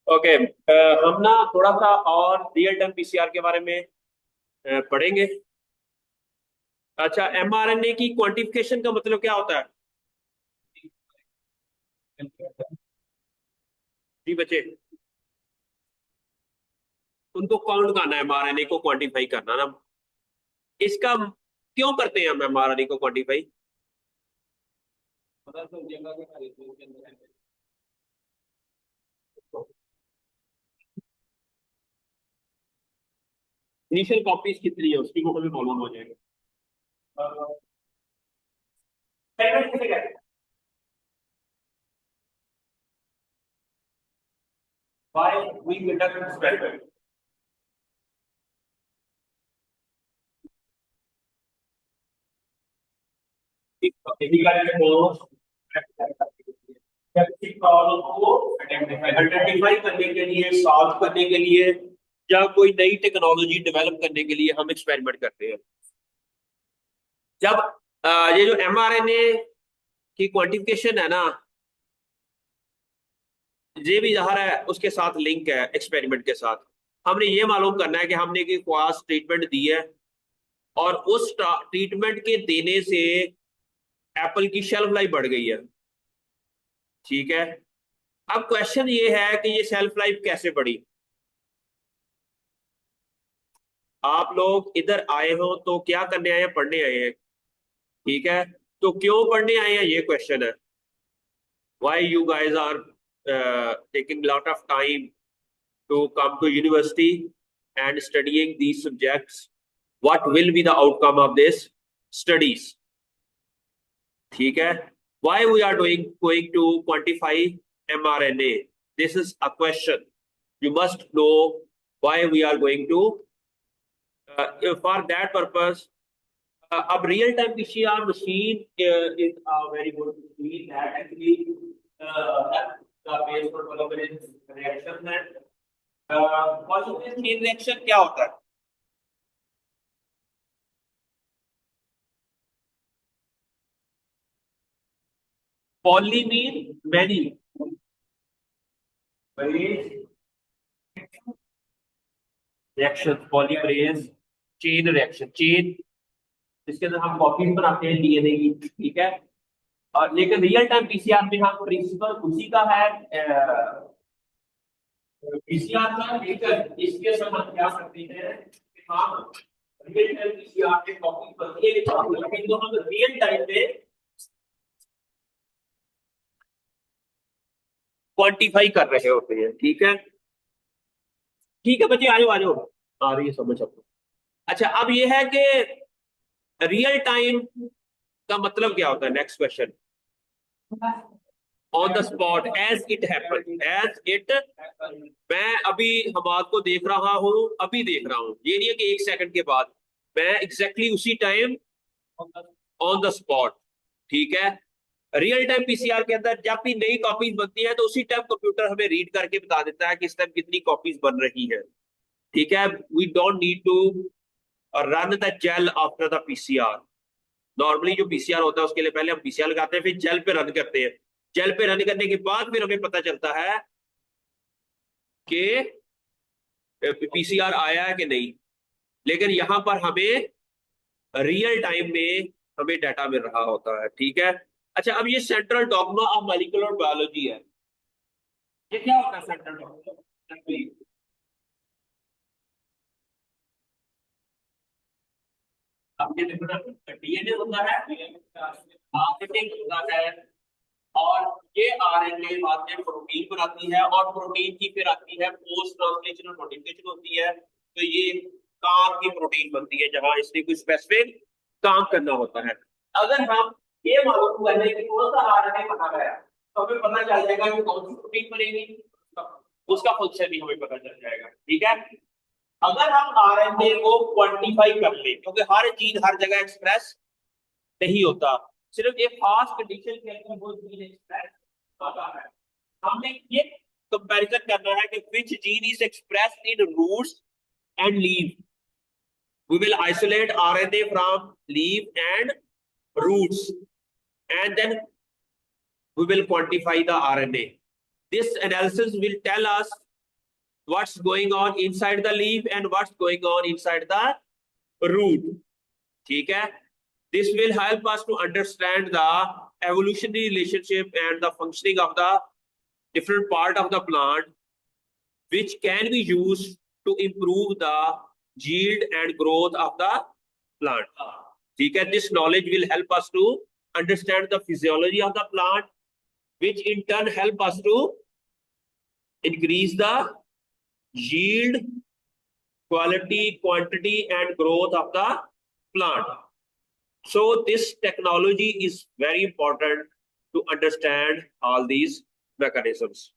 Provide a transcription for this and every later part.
Okay. हम ना थोड़ा सा और रियल टाइम पीसीआर के बारे में पढ़ेंगे। अच्छा, एमआरएनए की क्वांटिफिकेशन का मतलब क्या होता है? जी बच्चे, उनको काउंट करना है, एमआरएनए को क्वांटिफाई करना ना। इसका क्यों करते हैं हम एमआरएनए को क्वांटिफाई? इनिशियल कॉपीज कितनी है उसकी वो हमें मालूम हो जाएगा। Experiment कैसे करें? Why we conduct experiment? Identify करने के लिए, सॉल्व करने के लिए, या कोई नई टेक्नोलॉजी डेवलप करने के लिए हम एक्सपेरिमेंट करते हैं। जब ये जो एमआरएनए की क्वांटिफिकेशन है ना, ये भी ज़ाहिर है उसके साथ लिंक है एक्सपेरिमेंट के साथ। हमने ये मालूम करना है कि हमने एक खास ट्रीटमेंट दी है और उस ट्रीटमेंट के देने से एप्पल की शेल्फ लाइफ बढ़ गई है। ठीक है। अब क्वेश्चन ये है कि ये शेल्फ लाइफ कैसे बढ़ी। आप लोग इधर आए हो तो क्या करने आए हैं? पढ़ने आए हैं। ठीक है। तो क्यों पढ़ने आए हैं ये क्वेश्चन है। Why you guys are taking lot of time to come to university and studying these subjects? What will be the outcome of this studies? ठीक है। Why we are going to quantify mRNA? This is a question. You must know why we are going to for that purpose. अब real time PCR machine is a very good machine that actually the base for polymerase reaction है। Polymerase chain reaction क्या होता है? Poly mean many, reaction polymerase chain reaction, chain जिसके अंदर हम copies बनाते हैं डीएनए की। ठीक है। और लेकिन रियल टाइम पीसीआर में हम प्रिंसिपल उसी का है। पीसीआर का लेकर इसके संबंध क्या करते हैं कि हम रियल टाइम पीसीआर में कॉपी बनती है लेकिन तो हम रियल टाइम में क्वांटिफाई कर रहे होते हैं। ठीक है। ठीक है बच्चे, आ जाओ आ जाओ, आ रही है समझ आपको। अच्छा, अब ये है कि रियल टाइम का मतलब क्या होता है? Next question. On the spot, as it happen, as it. मैं अभी हमाद को देख रहा हूँ, अभी देख रहा हूँ, ये नहीं है कि एक सेकंड के बाद। मैं एग्जैक्टली उसी टाइम ऑन द स्पॉट। ठीक है। रियल टाइम पीसीआर के अंदर जब भी नई कॉपीज बनती है तो उसी टाइम कंप्यूटर हमें रीड करके बता देता है कि इस टाइम कितनी कॉपीज बन रही है। ठीक है। We don't need to run the gel after the PCR. Normally जो पीसीआर होता है उसके लिए पहले हम पीसीआर लगाते हैं, फिर जेल पे रन करते हैं। जेल पे रन करने के बाद फिर हमें पता चलता है कि पीसीआर आया है कि नहीं। लेकिन यहां पर हमें रियल टाइम में हमें डाटा मिल रहा होता है। ठीक है। अच्छा, अब ये central dogma of molecular biology है। ये क्या होता है सेंट्रल डॉग्मा? अब ये देखो ना, डीएनए होता है, आरएनए होता है, और ये आरएनए बाद में प्रोटीन बनाती है और प्रोटीन की फिर आती है पोस्ट ट्रांसलेशनल मॉडिफिकेशन होती है। तो ये काम की प्रोटीन बनती है जहां इसने कोई स्पेसिफिक काम करना होता है। अगर हम ये मालूम कर लें कि कौन सा आरएनए बना गया तो हमें पता चल जाएगा कि कौन सी प्रोटीन बनेगी, उसका फंक्शन भी हमें पता चल जाएगा। ठीक है। अगर हम आरएनए को क्वांटिफाई कर ले, क्योंकि हर चीज हर जगह एक्सप्रेस नहीं होता, सिर्फ एक खास कंडीशन के अंदर वो जीन एक्सप्रेस होता है। हमने ये कंपैरिजन करना है कि which gene is expressed in roots and leave. We will isolate RNA from leaf and roots, and then we will quantify the RNA. This analysis will tell us what's going on inside the leaf and what's going on inside the root. ठीक है? This will help us to understand the evolutionary relationship and the functioning of the different part of the plant, which can be used to improve the yield and growth of the plant. ठीक है? This knowledge will help us to understand the physiology of the plant, which in turn help us to increase the yield, quality, quantity, and growth of the plant. So this technology is very important to understand all these mechanisms.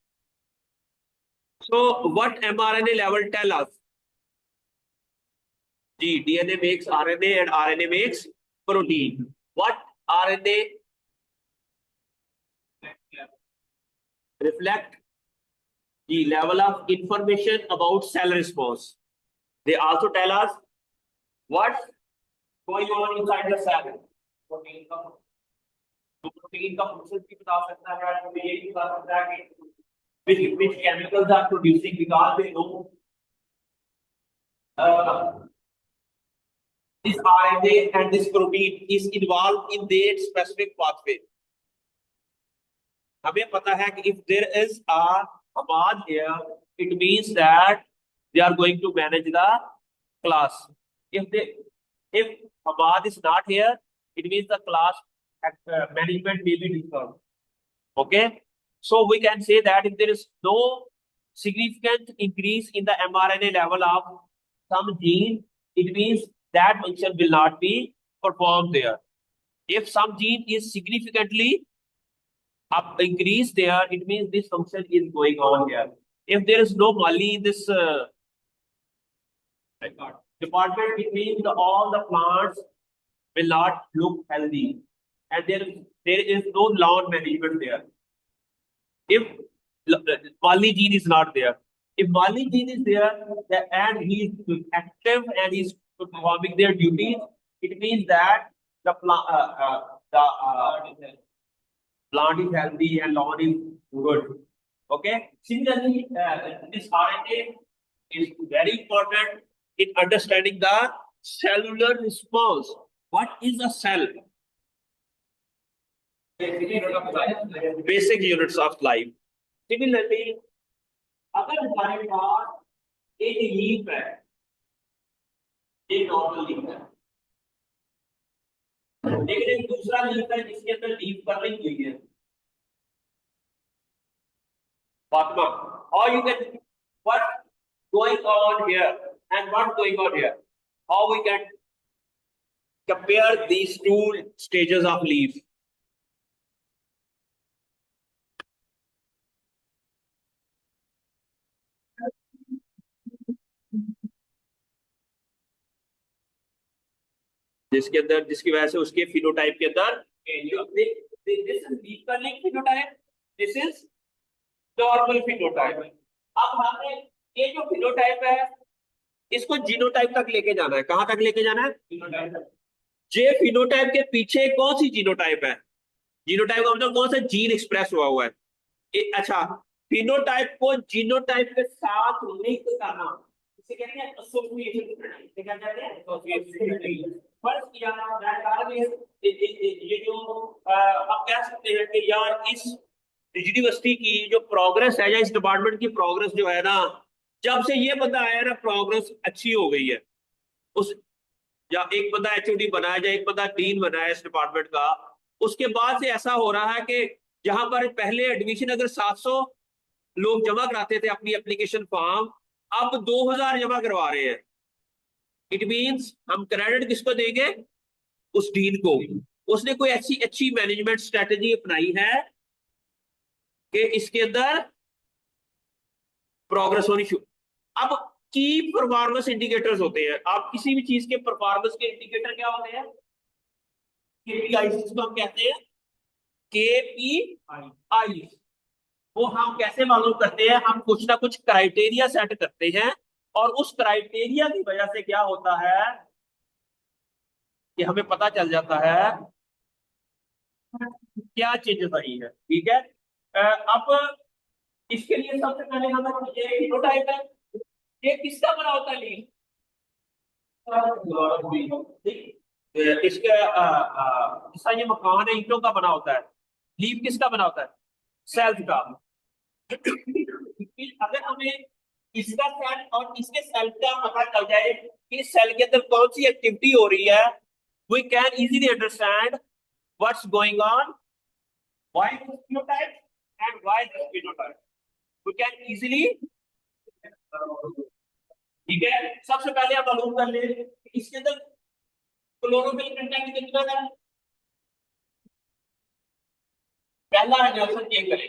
So what mRNA level tell us? DNA makes RNA and RNA makes protein. What RNA reflect the level of information about cell response. They also tell us what's going on inside the cell. Protein का function भी बता सकता है, हमें ये भी बता सकता है कि which chemicals are producing, because they know this RNA and this protein is involved in their specific pathway. हमें पता है कि if there is a Hamad here, it means that they are going to manage the class. If Hamad is not here, it means the class management may be disturbed. Okay, so we can say that if there is no significant increase in the mRNA level of some gene, it means that function will not be performed there. If some gene is significantly up increase there, it means this function is going on here. If there is no Mali in this department, it means all the plants will not look healthy, and there is no lawn management there. If Mali gene is not there, if Mali gene is there and he is active and he is performing their duties, it means that the plant is healthy and lawn is good. Okay. Similarly, this RNA is very important in understanding the cellular response. What is a cell? Basic units of life. Similarly, अगर हमारे पास एक leaf है, एक normal leaf है, लेकिन एक दूसरा leaf है जिसके अंदर लीफ कर्लिंग हुई है, Fatma, how you can what going on here and what going on here? How we can compare these two stages of leaf? जिसके अंदर जिसकी वजह से उसके फिनोटाइप के अंदर this is leaf curling phenotype, this is normal phenotype है। अब हमने ये जो फिनोटाइप है इसको जीनोटाइप तक लेके जाना है। कहां तक लेके जाना है? जे फिनोटाइप के पीछे कौन सी जीनोटाइप है? जीनोटाइप का मतलब कौन सा जीन एक्सप्रेस हुआ है। अच्छा, फिनोटाइप को जीनोटाइप के साथ लिंक करना इसे कहते हैं एसोसिएशन। इसे क्या कहते हैं? एसोसिएशन। फर्ज किया ये जो आप कह सकते हैं कि यार इस यूनिवर्सिटी की जो प्रोग्रेस है या इस डिपार्टमेंट की प्रोग्रेस जो है ना, जब से ये बंदा आया ना प्रोग्रेस अच्छी हो गई है। उस या एक बंदा एचओडी बनाया जाए, एक बंदा डीन बनाया इस डिपार्टमेंट का, उसके बाद से ऐसा हो रहा है कि जहां पर पहले एडमिशन अगर 700 लोग जमा कराते थे अपनी एप्लीकेशन फॉर्म, अब 2000 जमा करवा रहे हैं। इट मींस हम क्रेडिट किसको देंगे? उस डीन को। उसने कोई ऐसी अच्छी मैनेजमेंट स्ट्रेटेजी अपनाई है कि इसके अंदर प्रोग्रेस होनी शुरू। अब की परफॉर्मेंस इंडिकेटर्स होते हैं। आप किसी भी चीज के परफॉर्मेंस के इंडिकेटर क्या होते हैं? केपीआई, जिसको हम कहते हैं केपीआई। वो हम कैसे मालूम करते हैं? हम कुछ ना कुछ क्राइटेरिया सेट करते हैं और उस क्राइटेरिया की वजह से क्या होता है कि हमें पता चल जाता है क्या चेंजेस आई है। ठीक है, अब इसके लिए सबसे पहले हमें फिनोटाइप है, ये किसका बना होता है लीफ? इसका जैसा ये मकान है ईंटों का बना होता है, लीफ किसका बना होता है? सेल्फ का। अगर हमें इसका सेल और इसके सेल का पता चल जाए कि सेल के अंदर कौन सी एक्टिविटी हो रही है, we can easily understand what's going on, why this phenotype and why this phenotype. We can easily, ठीक है। सबसे पहले हम मालूम कर ले कि इसके अंदर क्लोरोफिल कंटेंट कितना है। पहला रिएक्शन ये करें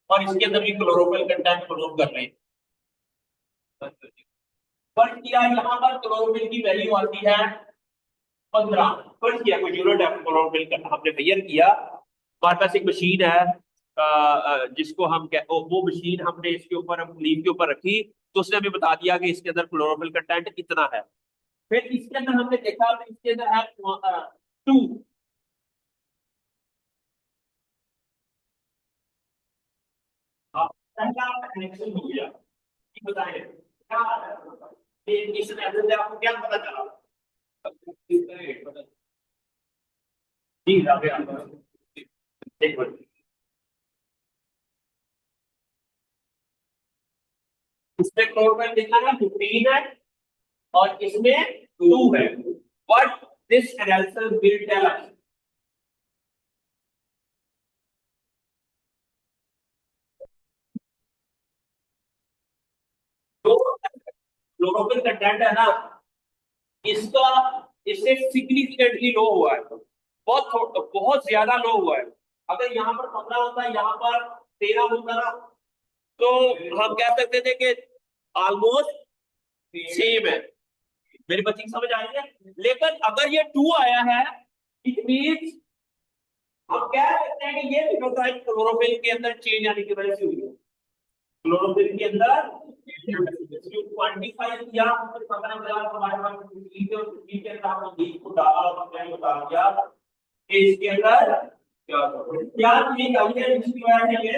और इसके अंदर भी क्लोरोफिल कंटेंट मालूम कर लें। पर किया यहाँ पर क्लोरोफिल की वैल्यू आती है 15। फर्स्ट किया कोई यूनिट ऑफ क्लोरोफिल का हमने मेजर किया। हमारे पास एक मशीन है जिसको हम वो मशीन हमने इसके ऊपर लीफ के ऊपर रखी, तो उसने हमें बता दिया कि इसके अंदर क्लोरोफिल कंटेंट कितना है। फिर इसके अंदर हमने देखा तो इसके अंदर है 2। पहला कनेक्शन हो गया, बताएं क्या इस मेथड से आपको क्या पता चला? जी एक मिनट, इसमें क्लोरोफिल कितना है? 15 है और इसमें 2 है। What this analysis will tell us? तो क्लोरोफिल कंटेंट है ना, इसका इससे सिग्निफिकेंटली लो हुआ है, बहुत ज्यादा लो हुआ है। अगर यहाँ पर 15 होता है, यहाँ पर 13 होता ना, तो हम कह सकते थे कि ऑलमोस्ट सेम है। मेरी बच्ची की समझ आ रही है? लेकिन अगर ये 2 आया है, इट मीन्स हम कह सकते हैं कि ये फिनोटाइप क्लोरोफिल के अंदर चेंज आने की वजह से हुई है। क्लोरोफिल के अंदर क्वांटिफाई किया, फिर पता चला हमारे पास प्रोटीन के, और प्रोटीन के अंदर हमने बीज को डाला और हमने बता दिया कि इसके अंदर क्या चीज आई है जिसकी वजह से ये।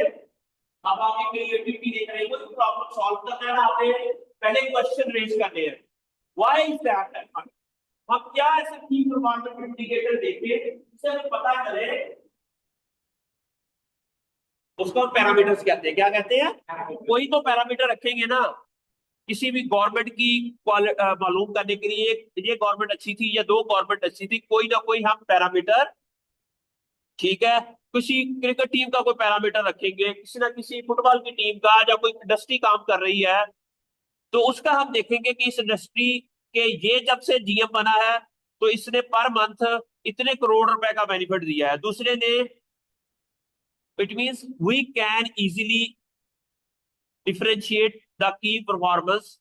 अब आप एक क्रिएटिविटी देख रहे हो, प्रॉब्लम सॉल्व करना है, आपने पहले क्वेश्चन रेज करने हैं। Why is that? हम क्या ऐसे की परफॉर्मेंस इंडिकेटर देखे जिससे हमें पता चले, उसको हम पैरामीटर्स कहते हैं। क्या कहते हैं? कोई तो पैरामीटर रखेंगे ना किसी भी गवर्नमेंट की मालूम करने के लिए, ये गवर्नमेंट अच्छी थी या दो गवर्नमेंट अच्छी थी, कोई ना कोई हम पैरामीटर, ठीक है। किसी क्रिकेट टीम का कोई पैरामीटर रखेंगे, किसी ना किसी फुटबॉल की टीम का, या कोई इंडस्ट्री काम कर रही है तो उसका हम देखेंगे कि इस इंडस्ट्री के ये जब से जीएम बना है तो इसने पर मंथ इतने करोड़ रुपए का बेनिफिट दिया है, दूसरे ने। It means we can easily differentiate the key performance,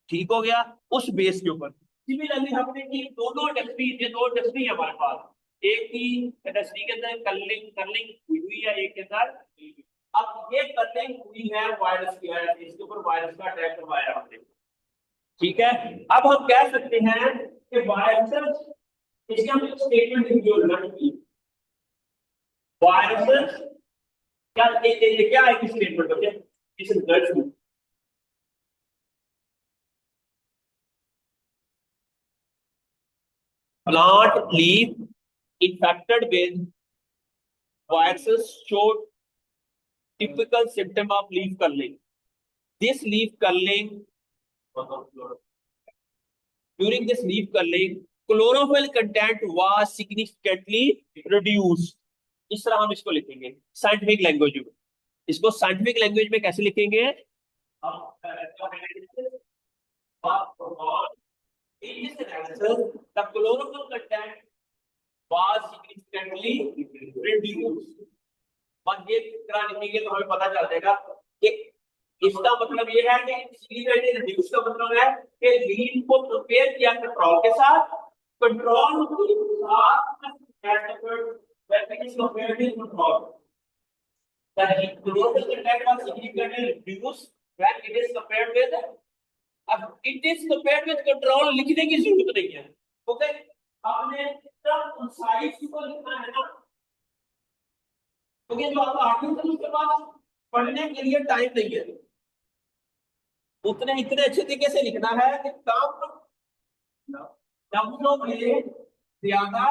ठीक हो गया, उस बेस के ऊपर। सिमिलरली हमने की दोनों इंडस्ट्री, ये दो इंडस्ट्री है हमारे पास। एक की इंडस्ट्री के अंदर कर्लिंग कर्लिंग हुई है, एक के अंदर। अब ये कर्लिंग हुई है वायरस की वजह से, इसके ऊपर वायरस का अटैक करवाया हमने, ठीक है। अब हम कह सकते हैं कि वायरस, इसके हम स्टेटमेंट की वायरस क्या, ये क्या है कि स्टेटमेंट ओके इस रिजल्ट में। Plant leaf infected with viruses showed typical symptom of leaf curling. This leaf curling, during this leaf curling, chlorophyll content was significantly reduced. इस तरह हम इसको लिखेंगे साइंटिफिक लैंग्वेज में। इसको साइंटिफिक लैंग्वेज में कैसे लिखेंगे? In this analysis, the chlorophyll content was significantly reduced. बस ये तरह लिखेंगे तो हमें पता चल जाएगा कि इसका मतलब ये है कि significantly reduce का मतलब है कि जीन को प्रिपेयर किया कंट्रोल के साथ, कंट्रोल के साथ when it is compared with control. The chlorophyll content was significantly reduced when it is compared with, अब it is compared with control लिखने की जरूरत नहीं है, ओके। आपने एकदम साइज को लिखना है ना, क्योंकि जो आपका आर्टिकल उसके पास पढ़ने के लिए टाइम नहीं है। उतने इतने अच्छे तरीके से लिखना है कि कम शब्दों में ज्यादा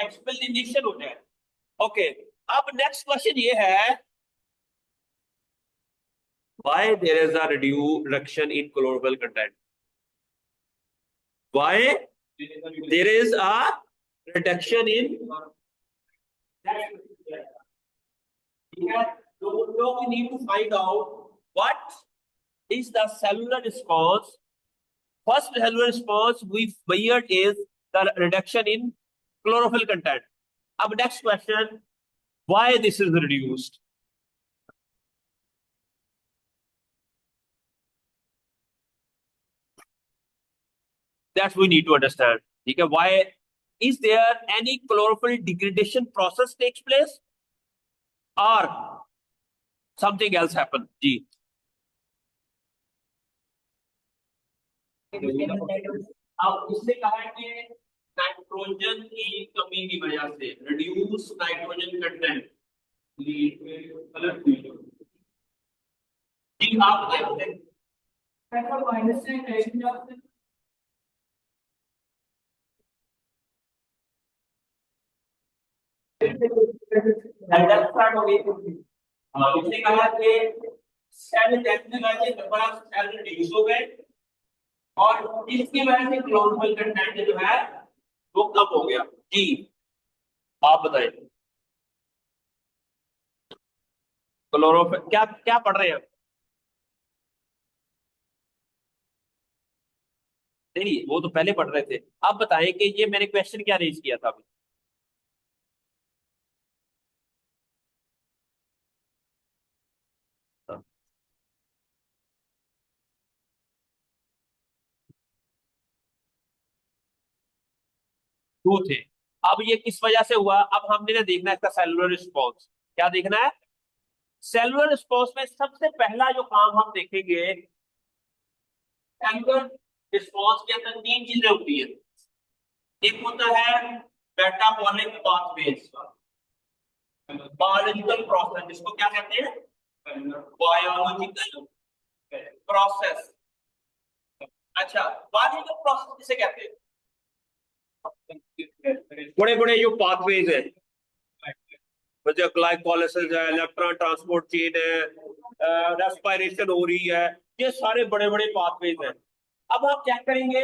एक्सप्लेनेशन हो जाए। ओके, अब नेक्स्ट क्वेश्चन ये है, why there is a reduction in chlorophyll content? Why there is a reduction in, so we need to find out what is the cellular response. First cellular response we measured is the reduction in chlorophyll content. अब next question, why this is reduced? That we need to understand. Okay, why is there any chlorophyll degradation process takes place or something else happen? जी, अब इससे कहा है कि nitrogen की कमी की वजह से रिड्यूस नाइट्रोजन कंटेंट। जी आप बताइए। इसने कहा कि सेल डेथ की वजह से बड़ा सेल रिड्यूस हो गए और इसकी वजह से क्लोरोफिल कंटेंट जो है वो कम हो गया। जी आप बताइए। क्लोरोफिल क्या क्या पढ़ रहे हैं? नहीं वो तो पहले पढ़ रहे थे। आप बताएं कि ये मैंने क्वेश्चन क्या रेज किया था अभी। टू थे। अब ये किस वजह से हुआ, अब हमने ना देखना है इसका सेलुलर रिस्पॉन्स। क्या देखना है? सेलुलर रिस्पॉन्स में सबसे पहला जो काम हम देखेंगे, सेलुलर रिस्पॉन्स के अंदर तीन चीजें होती है। एक होता है मेटाबॉलिक पाथवेज, बायोलॉजिकल प्रोसेस, जिसको क्या कहते हैं? Biological process. अच्छा, बायोलॉजिकल प्रोसेस किसे कहते हैं? बड़े बड़े जो पाथवेज है, जैसे ग्लाइकोलाइसिस है, इलेक्ट्रॉन ट्रांसपोर्ट चेन है, रेस्पिरेशन हो रही है, ये सारे बड़े बड़े पाथवेज हैं। अब हम चेक करेंगे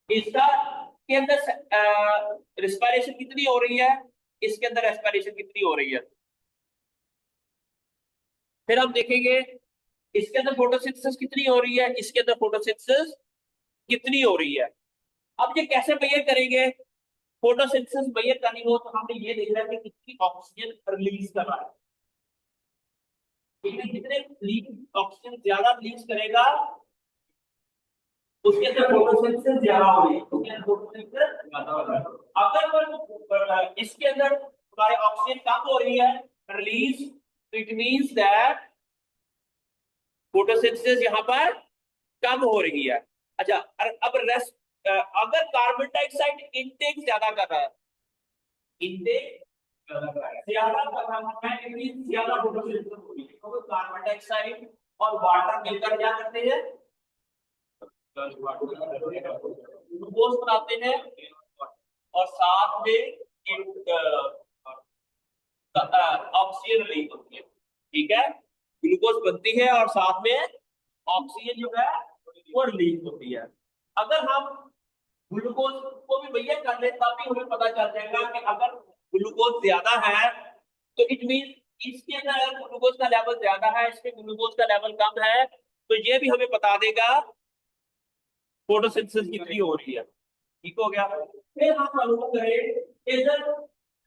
इसका के अंदर रेस्पिरेशन कितनी हो रही है, इसके अंदर रेस्पिरेशन कितनी हो रही है। फिर हम देखेंगे इसके अंदर फोटोसिंथेसिस कितनी हो रही है, इसके अंदर फोटोसिंथेसिस कितनी हो रही है। अब ये कैसे मेजर करेंगे? फोटोसिंथेसिस मेजर करनी हो तो हमने ये देखना है कि कितनी ऑक्सीजन रिलीज कर रहा है। जितने ऑक्सीजन ज्यादा रिलीज करेगा उसके अंदर फोटोसिंथेसिस ज्यादा होगी, उसके अंदर फोटोसिंथेसिस ज्यादा होगा। अगर इसके अंदर हमारे ऑक्सीजन कम हो रही है रिलीज, तो इट मींस दैट फोटोसिंथेसिस यहाँ पर कम हो रही है। अच्छा, अब रेस्ट अगर कार्बन डाइऑक्साइड इनटेक ज्यादा कर रहा है, इनटेक ज्यादा कर रहा है, इतनी ज्यादा फोटोसिंथेसिस हो रही है, क्योंकि कार्बन डाइऑक्साइड और वाटर मिलकर क्या करते हैं? ग्लूकोज बनाते हैं और साथ में ऑक्सीजन रिलीज होती है। ठीक है, ग्लूकोज बनती है और साथ में ऑक्सीजन जो है वो रिलीज होती है। अगर हम ग्लूकोज को भी मेजर कर ले तब भी हमें पता चल जाएगा कि अगर ग्लूकोज ज्यादा है तो इट मीन इसके अंदर ग्लूकोज का लेवल ज्यादा है, इसके ग्लूकोज का लेवल कम है, तो ये भी हमें बता देगा फोटोसिंथेसिस कितनी हो रही है। ठीक हो गया। फिर हम मालूम करें इधर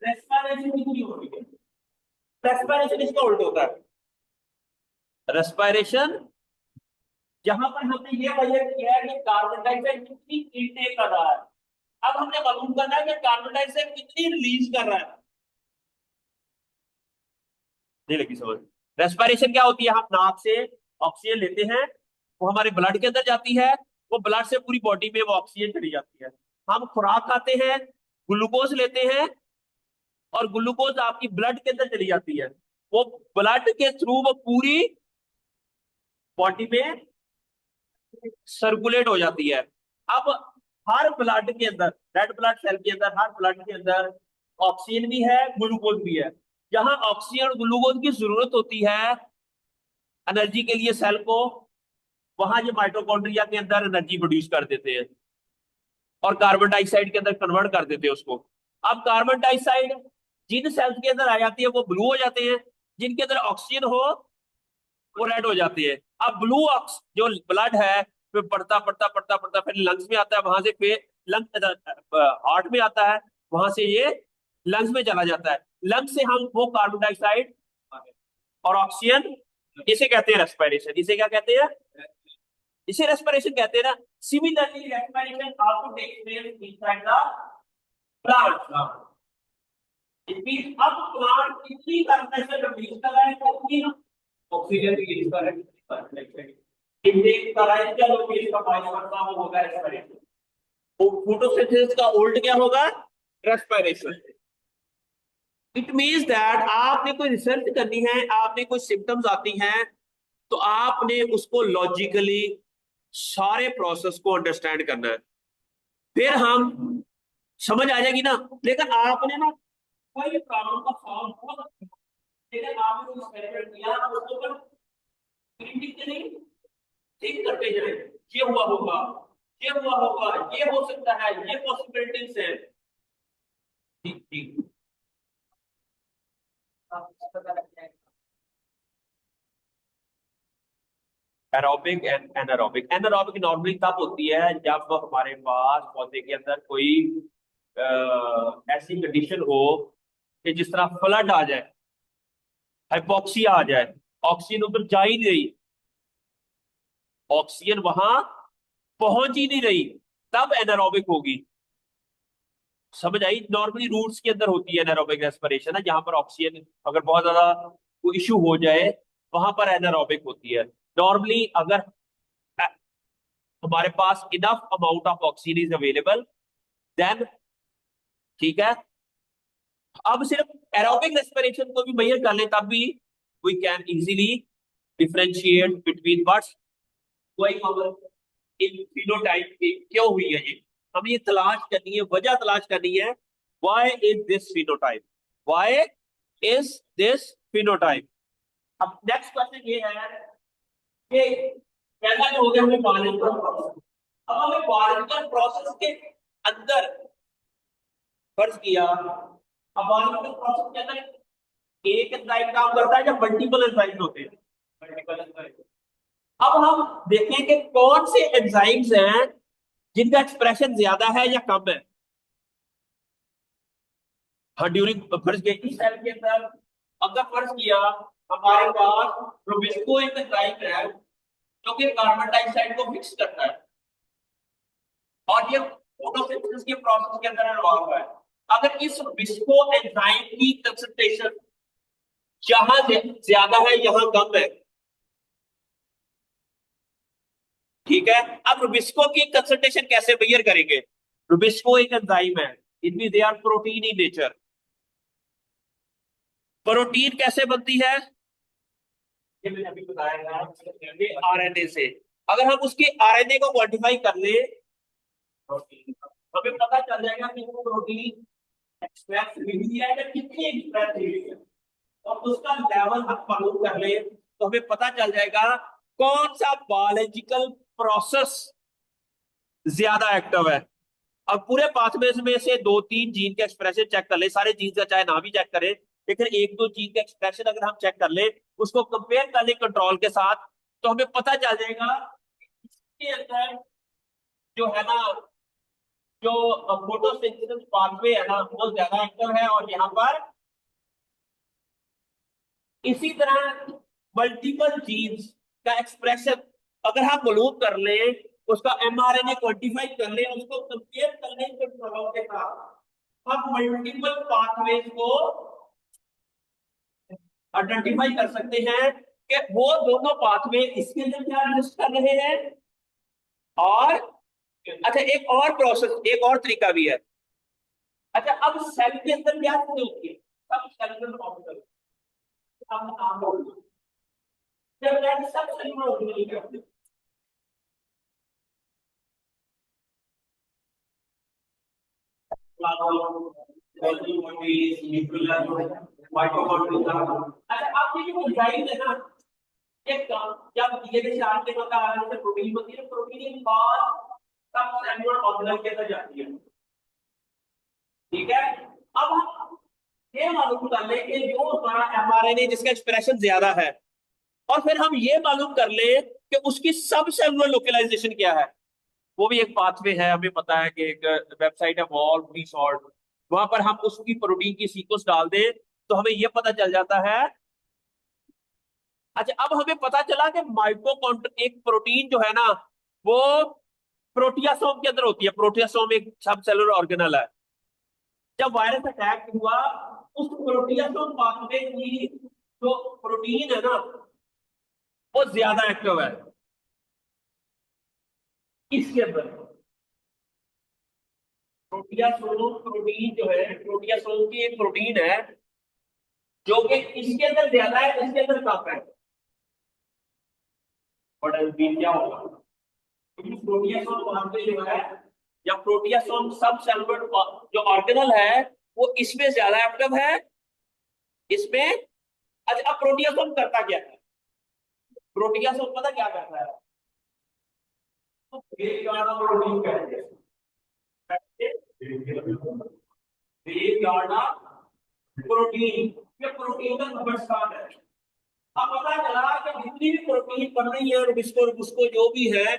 रेस्पिरेशन कितनी हो रही है। रेस्पिरेशन इसका उल्टा होता है। रेस्पिरेशन जहां पर हमने ये मेजर किया है कि कार्बन डाइऑक्साइड कितनी इनटेक कर रहा है, अब हमने मालूम करना है कि कार्बन डाइऑक्साइड कितनी रिलीज कर रहा है। नहीं लगी समझ? रेस्पिरेशन क्या होती है? हम नाक से ऑक्सीजन लेते हैं, वो हमारे ब्लड के अंदर जाती है, वो ब्लड से पूरी बॉडी में वो ऑक्सीजन चली जाती है। हम खुराक खाते हैं, ग्लूकोज लेते हैं और ग्लूकोज आपकी ब्लड के अंदर चली जाती है, वो ब्लड के थ्रू वो पूरी बॉडी में सर्कुलेट हो जाती है। अब हर ब्लड के अंदर, रेड ब्लड सेल के अंदर, हर ब्लड के अंदर ऑक्सीजन भी है, ग्लूकोज भी है। जहां ऑक्सीजन और ग्लूकोज की जरूरत होती है एनर्जी के लिए सेल को, वहां ये माइटोकॉन्ड्रिया के अंदर एनर्जी प्रोड्यूस कर देते हैं और कार्बन डाइऑक्साइड के अंदर कन्वर्ट कर देते हैं उसको। अब कार्बन डाइऑक्साइड जिन सेल्स के अंदर आ जाती है वो ब्लू हो जाते हैं, जिनके अंदर ऑक्सीजन हो वो रेड हो जाती है। अब ब्लू ऑक्स जो ब्लड है फिर बढ़ता बढ़ता बढ़ता बढ़ता फिर लंग्स में आता है, वहां से फिर लंग हार्ट में आता है, वहां से ये लंग्स में चला जाता है। लंग्स से हम वो कार्बन डाइऑक्साइड और ऑक्सीजन, इसे कहते हैं रेस्पिरेशन। इसे क्या कहते हैं? इसे रेस्पिरेशन कहते हैं ना। Similarly respiration also takes place inside the plant. It means अब प्लांट कितनी कार्बन डाइऑक्साइड रिलीज कर रहा है, कितनी ऑक्सीजन रिलीज कर रहा है। इनटेक कर रहा है, चलो भी इसका बाइस करता वो होगा रेस्पिरेशन। तो फोटोसिंथेसिस का उल्ट क्या होगा? रेस्पिरेशन। इट मींस दैट आपने कोई रिसर्च करनी है, आपने कोई सिम्टम्स आती हैं, तो आपने उसको लॉजिकली सारे प्रोसेस को अंडरस्टैंड करना है, फिर हम समझ आ जाएगी ना। लेकिन आपने ना कोई भी प्रॉब्लम का सॉल्व हो, लेकिन आपने कुछ एक्सपेरिमेंट किया उसके ऊपर क्रिटिकली थिंक करते जाए, ये हुआ होगा, ये हुआ होगा, ये हो सकता है, ये पॉसिबिलिटीज है। जी जी। Aerobic and anaerobic. Anaerobic normally तब होती है जब हमारे पास पौधे के अंदर कोई ऐसी कंडीशन हो कि जिस तरह फ्लड आ जाए, हाइपोक्सिया आ जाए, ऑक्सीजन उधर जा ही नहीं रही, ऑक्सीजन वहां पहुंच ही नहीं रही, तब एनारोबिक होगी। समझ आई? नॉर्मली रूट्स के अंदर होती है एनारोबिक रेस्पिरेशन है, जहां पर ऑक्सीजन अगर बहुत ज्यादा कोई इश्यू हो जाए वहां पर एनारोबिक होती है। नॉर्मली अगर हमारे पास enough amount of oxygen is available then ठीक है। अब सिर्फ एरोबिक रेस्पिरेशन को भी मेजर कर ले तब भी we can easily differentiate between what's going on in phenotype की क्यों हुई है ये। हमें ये तलाश करनी है, वजह तलाश करनी है, why is this phenotype, why is this phenotype. अब नेक्स्ट क्वेश्चन ये है कि पहला जो हो गया हमें बायोलॉजिकल प्रोसेस। अब हमें बायोलॉजिकल प्रोसेस के अंदर फर्ज किया, अब बायोलॉजिकल प्रोसेस के अंदर एक एंजाइम काम करता है या मल्टीपल एंजाइम होते हैं? Multiple enzyme. अब हम देखें कि कौन से एंजाइम्स हैं जिनका एक्सप्रेशन ज्यादा है या कम है। हाँ, ड्यूरिंग फर्ज किया इस सेल के अंदर, अगर फर्ज किया हमारे पास रुबिस्को एक एंजाइम है जो कि कार्बन डाइऑक्साइड को मिक्स करता है और ये फोटोसिंथेसिस के प्रोसेस के अंदर इन्वॉल्व है। अगर इस रुबिस्को एंजाइम की कंसंट्रेशन जहां ज्यादा है यहां कम है, ठीक है। अब रुबिस्को की कंसंट्रेशन कैसे मेजर करेंगे? रुबिस्को एक एंजाइम है, इनमें they are protein in nature. Protein कैसे बनती है? ये मैंने अभी बताया था, आरएनए से। अगर हम उसके आरएनए को क्वांटिफाई कर ले हमें पता चल जाएगा कि वो प्रोटीन एक्सप्रेस हुई है या कितनी एक्सप्रेस हुई है, और उसका लेवल हम मालूम कर ले तो हमें पता चल जाएगा कौन सा बायोलॉजिकल प्रोसेस ज्यादा एक्टिव है। अब पूरे पाथवे में से दो तीन जीन के एक्सप्रेशन चेक कर ले, सारे जीन का चाहे ना भी चेक करें, लेकिन एक दो जीन के एक्सप्रेशन अगर हम चेक कर ले, उसको कंपेयर कर ले कंट्रोल के साथ, तो हमें पता चल जाएगा इसके अंदर जो है ना, जो फोटोसिंथेसिस पाथवे है ना वो ज्यादा एक्टिव है। और यहाँ पर इसी तरह मल्टीपल जीन्स का एक्सप्रेशन अगर हम मालूम कर ले, उसका एमआरएनए क्वांटिफाई कर ले, उसको कंपेयर कर ले कंट्रोल के साथ, हम मल्टीपल पाथवेज को आइडेंटिफाई कर सकते हैं कि वो दोनों पाथवे इसके अंदर क्या एग्जिस्ट कर रहे हैं। और अच्छा, एक और प्रोसेस, एक और तरीका भी है। अच्छा, अब सेल के अंदर क्या चीजें होती है? सब सेल में पॉसिबल। जब दैट सब सेलुलर ऑर्गेनिज्म करते हैं। अच्छा आप देखिए वो ड्राइव है ना, एक जब डीएनए से आरएनए बनता है, आरएनए से प्रोटीन बनती है, प्रोटीन एक बार सब सेलुलर ऑर्गेनेल के अंदर जाती है। ठीक है, अब हम ये मालूम कर ले कि जो हमारा एमआरएनए जिसका एक्सप्रेशन ज्यादा है, और फिर हम ये मालूम कर ले कि उसकी सब सेलुलर लोकलाइजेशन क्या है। वो भी एक पाथवे है, हमें पता है कि एक वेबसाइट है वॉल्व रिसॉर्ट, वहां पर हम उसकी प्रोटीन की सीक्वेंस डाल दें तो हमें यह पता चल जाता है। अच्छा अब हमें पता चला कि माइटोकॉन्ड्रिया एक प्रोटीन जो है ना, वो प्रोटियासोम के अंदर होती है। प्रोटियासोम एक सब सेलुलर ऑर्गेनल है। जब वायरस अटैक हुआ, उस प्रोटियासोम पाथवे की जो प्रोटीन है ना, वो ज्यादा एक्टिव है इसके अंदर। प्रोटियासोम प्रोटीन जो है, प्रोटियासोम की एक प्रोटीन है जो कि इसके अंदर ज्यादा है, इसके अंदर कम है। और क्या होगा, क्योंकि प्रोटियासोम पाथवे जो है या प्रोटियासोम सब सेलुलर जो ऑर्गेनल है, वो इसमें ज्यादा एक्टिव है, इसमें। अच्छा अब प्रोटियासोम करता क्या है, प्रोटियासोम पता क्या करता है, तो भेद गाढ़ा प्रोटीन कहते हैं। भेद गाढ़ा प्रोटीन, ये प्रोटीन का नंबर है। अब पता चला कि जितनी भी प्रोटीन बन रही है और उसको जो भी है,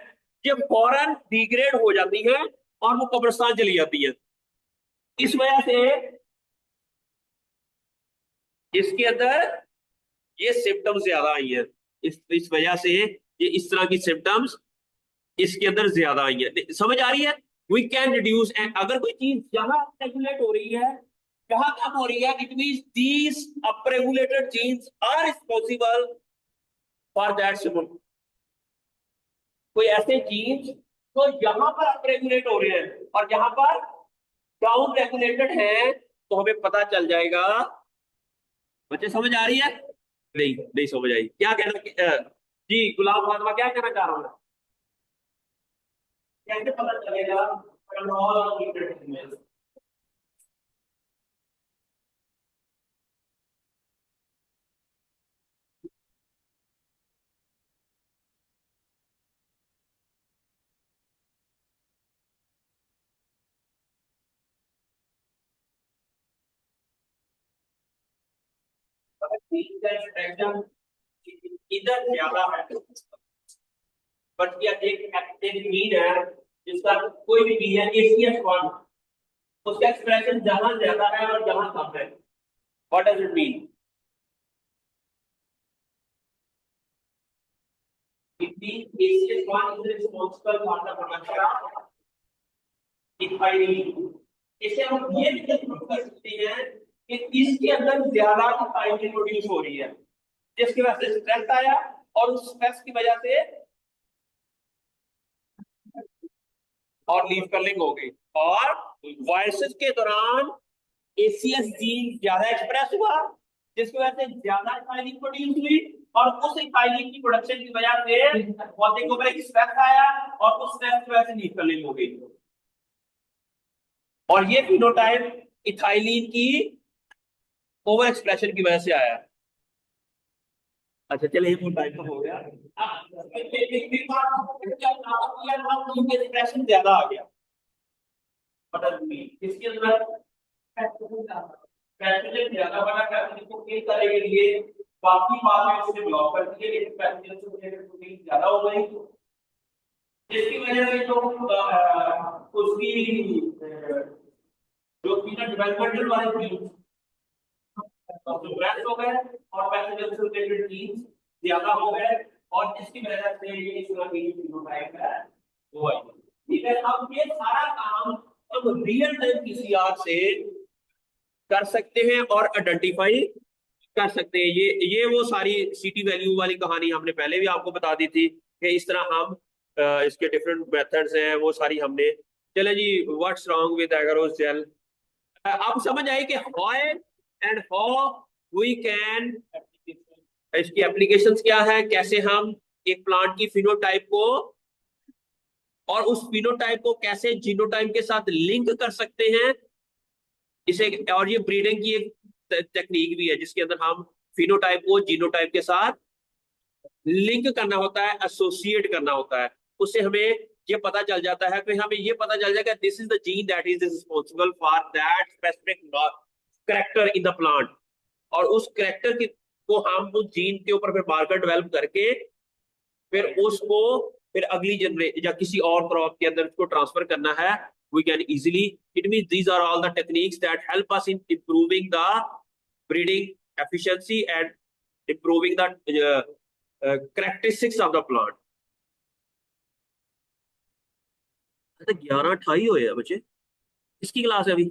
ये फौरन डिग्रेड हो जाती है और वो कब्रिस्तान चली जाती है। इस वजह से इसके अंदर ये सिम्टम्स ज्यादा आई है। इस वजह से ये इस तरह की सिम्टम्स इसके अंदर ज्यादा आई है। समझ आ रही है? वी कैन रिड्यूस, अगर कोई चीज जहां रेगुलेट हो रही है, जहां कम हो रही है, it means these upregulated genes are responsible for that symptom. कोई ऐसे जीन्स तो यहां पर अपरेगुलेट हो रहे हैं और जहां पर डाउन रेगुलेटेड है, तो हमें पता चल जाएगा। बच्चे समझ आ रही है? नहीं नहीं समझ आई, क्या कहना जी गुलाम फातिमा क्या कहना चाह रहा हूँ? कैसे पता चलेगा कंट्रोल और न्यूट्रिशन में? इधर ज्यादा है, बट ये एक मीन है जिसका कोई भी बी है एसीएस वन, उसका एक्सप्रेशन जहां ज्यादा है और जहां कम है। What does it mean? It mean ACS one is responsible for the production of ethylene. इसे हम ये भी प्रूव कर सकते हैं कि इसके अंदर ज्यादा इथाइलिन प्रोड्यूस हो रही है, जिसकी वजह से स्ट्रेस आया, और उस स्ट्रेस की वजह से और लीव कर्लिंग हो गई, और वायरसेस के दौरान एसीएस जीन ज्यादा एक्सप्रेस हुआ, जिसकी वजह से ज्यादा इथाइलिन प्रोड्यूस हुई, और उस इथाइलिन की प्रोडक्शन की वजह से पौधे को एक स्ट्रेस आया, और उस स्ट्रेस की वजह से लीव कर्लिंग हो गई। और ये फिनोटाइप इथाइलिन की ओवर एक्सप्रेशन की वजह से आया। अच्छा चलिए वो टाइप का हो गया। एक्सप्रेशन ज्यादा आ गया, इसके अंदर पैथोजन ज्यादा बना कर इसको किल करने के लिए बाकी पाथवे से ब्लॉक कर दिए, लेकिन पैथोजन से प्रोटीन ज्यादा हो गई, जिसकी वजह से जो उसकी जो डेवलपमेंटल वाले जीन्स प्रोग्रेस हो गए और पैथोजन से रिलेटेड जीन्स ज्यादा हो गए, और जिसकी वजह से ये इस तरह की फिनोटाइप है वो आई। ठीक है, अब ये सारा काम हम रियल टाइम पीसीआर से कर सकते हैं और आइडेंटिफाई कर सकते हैं। ये वो सारी सीटी वैल्यू वाली कहानी हमने पहले भी आपको बता दी थी कि इस तरह हम इसके डिफरेंट मेथड्स हैं, वो सारी हमने। चले जी, what's wrong with agarose gel. आप समझ आए कि how and how we can इसकी एप्लीकेशंस क्या है, कैसे हम एक प्लांट की फिनोटाइप को और उस फिनोटाइप को कैसे जीनोटाइप के साथ लिंक कर सकते हैं इसे। और ये ब्रीडिंग की एक टेक्निक भी है जिसके अंदर हम फिनोटाइप को जीनोटाइप के साथ लिंक करना होता है, एसोसिएट करना होता है। उससे हमें ये पता चल जाता है कि हमें ये पता चल जाएगा this is the gene that is responsible for that specific character in the plant. और उस करेक्टर की को हम उस जीन के ऊपर फिर मार्कर डेवलप करके फिर उसको फिर अगली जनरेशन या किसी और क्रॉप के अंदर उसको ट्रांसफर करना है। We can easily, it means these are all the techniques that help us in improving the breeding efficiency and improving the characteristics of the plant। 11:28 हुए हैं बच्चे, इसकी क्लास है अभी।